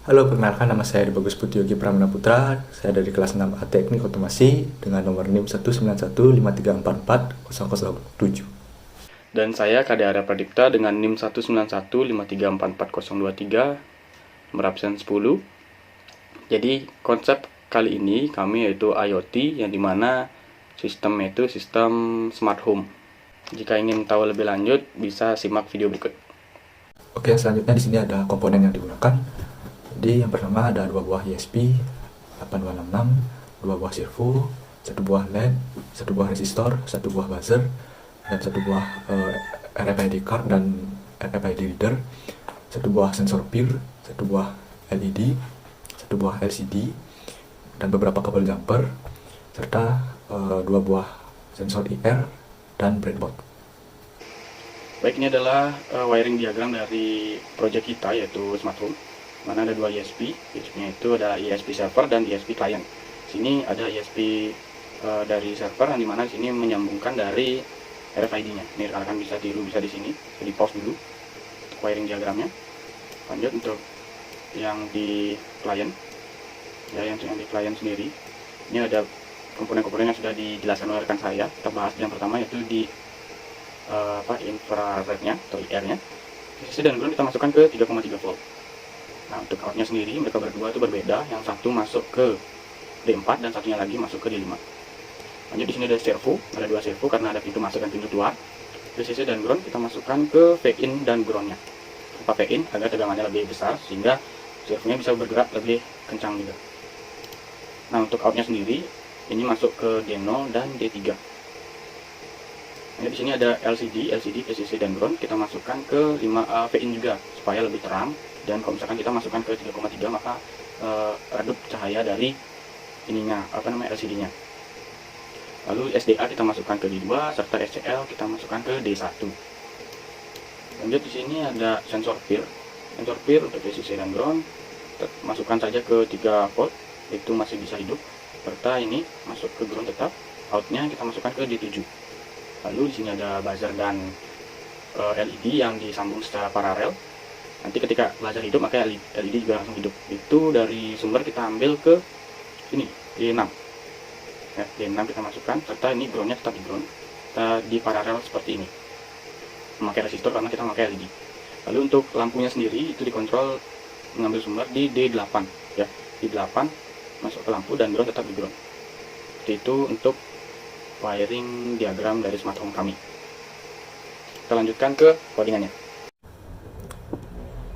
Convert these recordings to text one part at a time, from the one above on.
Halo, perkenalkan nama saya Bagus Putiogi Pramana Putra. Saya dari kelas 6A Teknik Otomasi dengan nomor NIM 19153440007. Dan saya Kadehara Pradipta dengan NIM 19153444023, nomor absen 10. Jadi konsep kali ini kami yaitu IoT, yang dimana sistem itu sistem smart home. Jika ingin tahu lebih lanjut, bisa simak video berikut. Oke, selanjutnya di sini ada komponen yang digunakan. Jadi yang pertama ada 2 buah ESP 8266, 2 buah servo, 1 buah LED, 1 buah resistor, 1 buah buzzer, dan 1 buah RFID card dan RFID reader, 1 buah sensor peer, 1 buah LED, 1 buah LCD, dan beberapa kabel jumper, serta 2 buah sensor IR dan breadboard. Baik, ini adalah wiring diagram dari project kita yaitu smart home. Mana ada 2 ESP, ESP-nya itu ada ESP server dan ESP client. Sini ada ESP dari server, yang dimana sini menyambungkan dari RFID-nya. Ini rekan-rekan bisa tiru, bisa di sini, di pause dulu untuk wiring diagramnya. Lanjut untuk yang di client, ya yang di client sendiri. Ini ada komponen-komponen yang sudah dijelaskan oleh rekan saya. Kita bahas yang pertama yaitu di infrarednya atau IR-nya. Sisi dan ground kita masukkan ke 3,3 volt. Nah, untuk outnya sendiri mereka berdua itu berbeda, yang satu masuk ke D4 dan satunya lagi masuk ke D5. Lanjut di sini ada servo, ada 2 servo karena ada pintu masuk dan pintu keluar. DCC dan ground kita masukkan ke V-in dan groundnya. Kenapa V-in? Agar tegangannya lebih besar sehingga servonya bisa bergerak lebih kencang juga. Nah, untuk outnya sendiri ini masuk ke D0 dan D3. Nah, di sini ada LCD, DCC dan ground kita masukkan ke 5 V-in juga supaya lebih terang. Dan kalau misalkan kita masukkan ke 3,3 maka redup cahaya dari ininya LCD-nya. Lalu SDA kita masukkan ke D2 serta SCL kita masukkan ke D1. Lanjut di sini ada sensor peer. Sensor peer untuk DCC dan ground masukkan saja ke 3 volt, itu masih bisa hidup. Serta ini masuk ke ground tetap, outnya kita masukkan ke D7. Lalu di sini ada buzzer dan LED yang disambung secara paralel. Nanti ketika buzzer hidup maka LED juga langsung hidup. Itu dari sumber kita ambil ke sini D6 ya, D6 kita masukkan, serta ini groundnya tetap di ground, kita di paralel seperti ini, memakai resistor karena kita memakai LED. Lalu untuk lampunya sendiri itu dikontrol mengambil sumber di D8 ya, D8 masuk ke lampu dan ground tetap di ground. Seperti itu untuk wiring diagram dari smart home kami. Kita lanjutkan ke codingannya.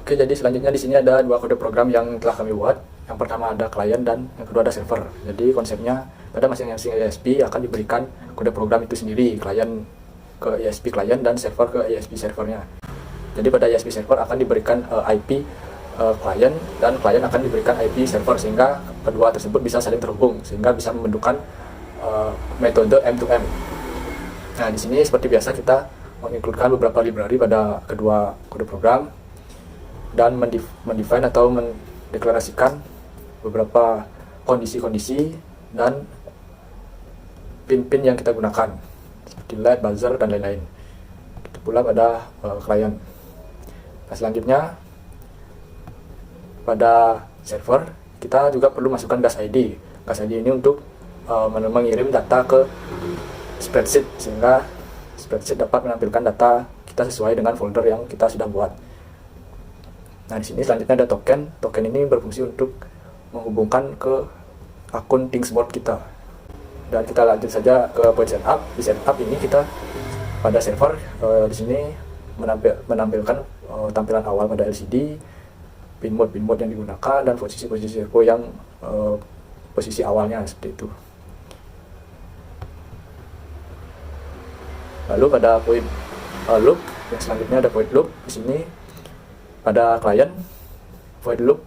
Oke, jadi selanjutnya di sini ada 2 kode program yang telah kami buat. Yang pertama ada client dan yang kedua ada server. Jadi konsepnya pada masing-masing ESP akan diberikan kode program itu sendiri, client ke ESP client dan server ke ESP servernya. Jadi pada ESP server akan diberikan IP client dan client akan diberikan IP server sehingga kedua tersebut bisa saling terhubung sehingga bisa membentukkan metode M2M. Nah, di sini seperti biasa kita menginkludkan beberapa library pada kedua kode program dan mendefine atau mendeklarasikan beberapa kondisi-kondisi dan pin-pin yang kita gunakan seperti LED, buzzer, dan lain-lain. Itu pula pada client. Nah, selanjutnya pada server kita juga perlu masukkan gas ID. Gas ID ini untuk mengirim data ke spreadsheet sehingga spreadsheet dapat menampilkan data kita sesuai dengan folder yang kita sudah buat. Nah, di sini selanjutnya ada token. Token ini berfungsi untuk menghubungkan ke akun Thingsboard kita. Dan kita lanjut saja ke point setup. Di setup ini kita pada server di sini menampilkan tampilan awal pada LCD, pin mode yang digunakan dan posisi-posisi servo yang posisi awalnya seperti itu. Lalu pada point loop yang selanjutnya ada void loop. Di sini pada client void loop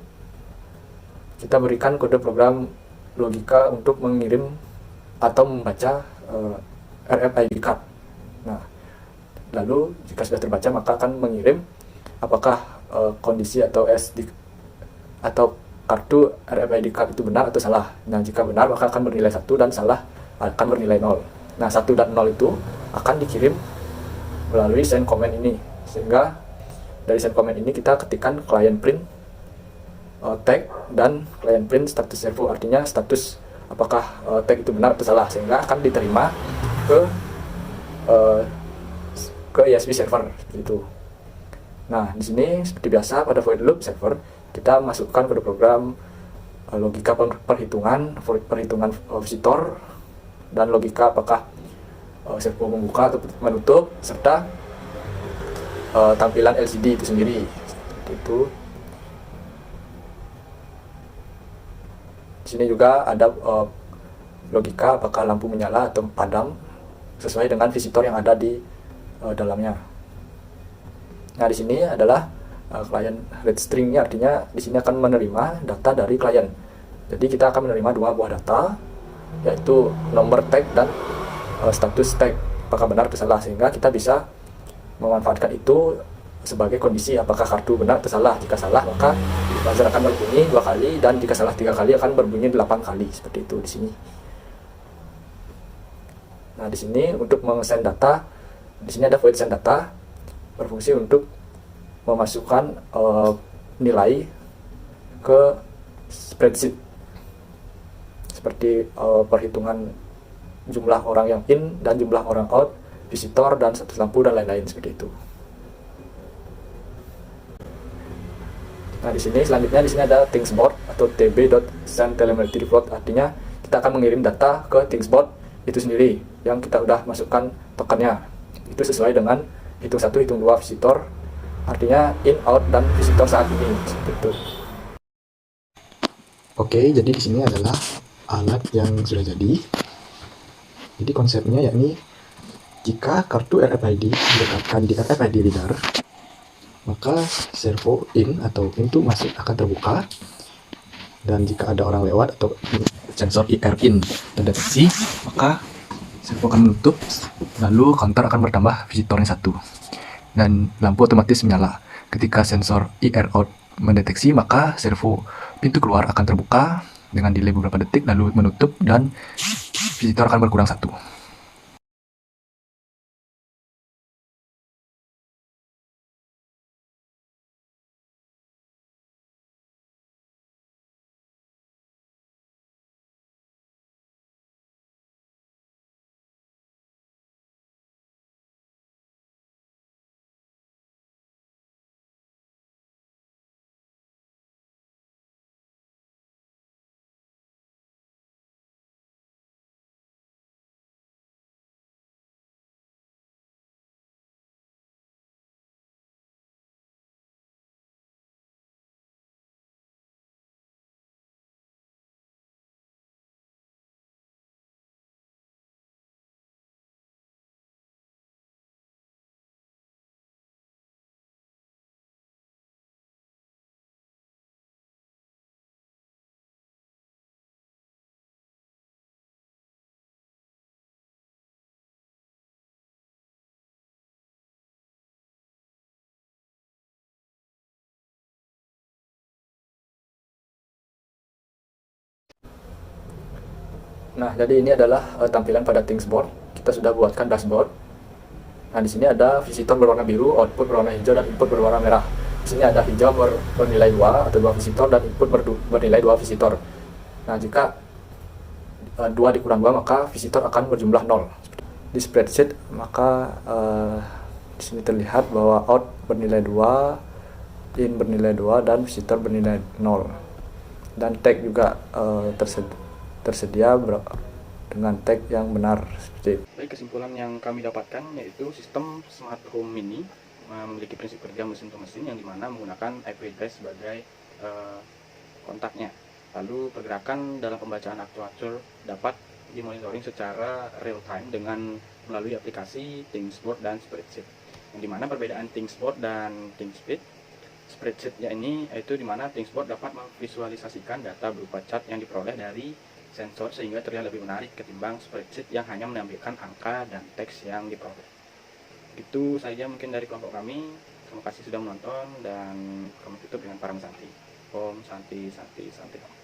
kita berikan kode program logika untuk mengirim atau membaca RFID card. Nah, lalu jika sudah terbaca maka akan mengirim apakah kondisi atau SD atau kartu RFID card itu benar atau salah. Nah, jika benar maka akan bernilai 1 dan salah akan bernilai 0. Nah, 1 dan 0 itu akan dikirim melalui send command ini, sehingga dari send command ini kita ketikkan client print tag dan client print status servo, artinya status apakah tag itu benar atau salah, sehingga akan diterima ke ESP server seperti itu. Nah, di sini seperti biasa pada void loop server kita masukkan kode program logika perhitungan visitor dan logika apakah servo membuka atau menutup, serta tampilan LCD itu sendiri. Seperti itu. Di sini juga ada logika apakah lampu menyala atau padam sesuai dengan visitor yang ada di dalamnya. Nah, di sini adalah klien read stringnya, artinya di sini akan menerima data dari klien. Jadi kita akan menerima dua buah data, yaitu nomor tag dan status tag, apakah benar atau salah, sehingga kita bisa memanfaatkan itu sebagai kondisi apakah kartu benar atau salah. Jika salah maka buzzer akan berbunyi 2 kali, dan jika salah 3 kali akan berbunyi 8 kali, seperti itu di sini. Nah, di sini untuk meng-send data, di sini ada void send data, berfungsi untuk memasukkan nilai ke spreadsheet, seperti perhitungan jumlah orang yang in dan jumlah orang out, visitor dan status lampu dan lain-lain, seperti itu. Nah, di sini selanjutnya di sini ada thingsboard atau tb.sendTelemetryFloat, artinya kita akan mengirim data ke thingsboard itu sendiri yang kita udah masukkan tokennya. Itu sesuai dengan hitung 1, hitung 2 visitor, artinya in, out, dan visitor saat ini, seperti itu. Oke, jadi di sini adalah alat yang sudah jadi. Jadi konsepnya yakni jika kartu RFID dilekatkan di RFID reader, maka servo in atau pintu masuk akan terbuka, dan jika ada orang lewat atau sensor IR in terdeteksi, maka servo akan menutup, lalu counter akan bertambah visitornya 1, dan lampu otomatis menyala. Ketika sensor IR out mendeteksi, maka servo pintu keluar akan terbuka dengan delay beberapa detik, lalu menutup, dan visitor akan berkurang 1. Nah, jadi ini adalah tampilan pada thingsboard. Kita sudah buatkan dashboard. Nah, di sini ada visitor berwarna biru, output berwarna hijau, dan input berwarna merah. Di sini ada hijau bernilai 2 atau 2 visitor, dan input bernilai 2 visitor. Nah, jika 2 dikurang 2, maka visitor akan berjumlah 0. Di spreadsheet, maka di sini terlihat bahwa out bernilai 2, in bernilai 2, dan visitor bernilai 0. Dan tag juga tersedia dengan tag yang benar, seperti itu. Baik, kesimpulan yang kami dapatkan yaitu sistem smart home mini memiliki prinsip kerja mesin to mesin, yang dimana menggunakan IP address sebagai kontaknya. Lalu pergerakan dalam pembacaan aktuator dapat dimonitoring secara real time dengan melalui aplikasi thingsboard dan spreadsheet. Yang dimana perbedaan thingsboard dan thingspeed, spreadsheetnya ini yaitu dimana thingsboard dapat memvisualisasikan data berupa chart yang diperoleh dari sensor sehingga terlihat lebih menarik ketimbang spreadsheet yang hanya menampilkan angka dan teks yang diperoleh. Itu saja mungkin dari kelompok kami. Terima kasih sudah menonton, dan kami tutup dengan Param Santi. Om Santi Santi Santi.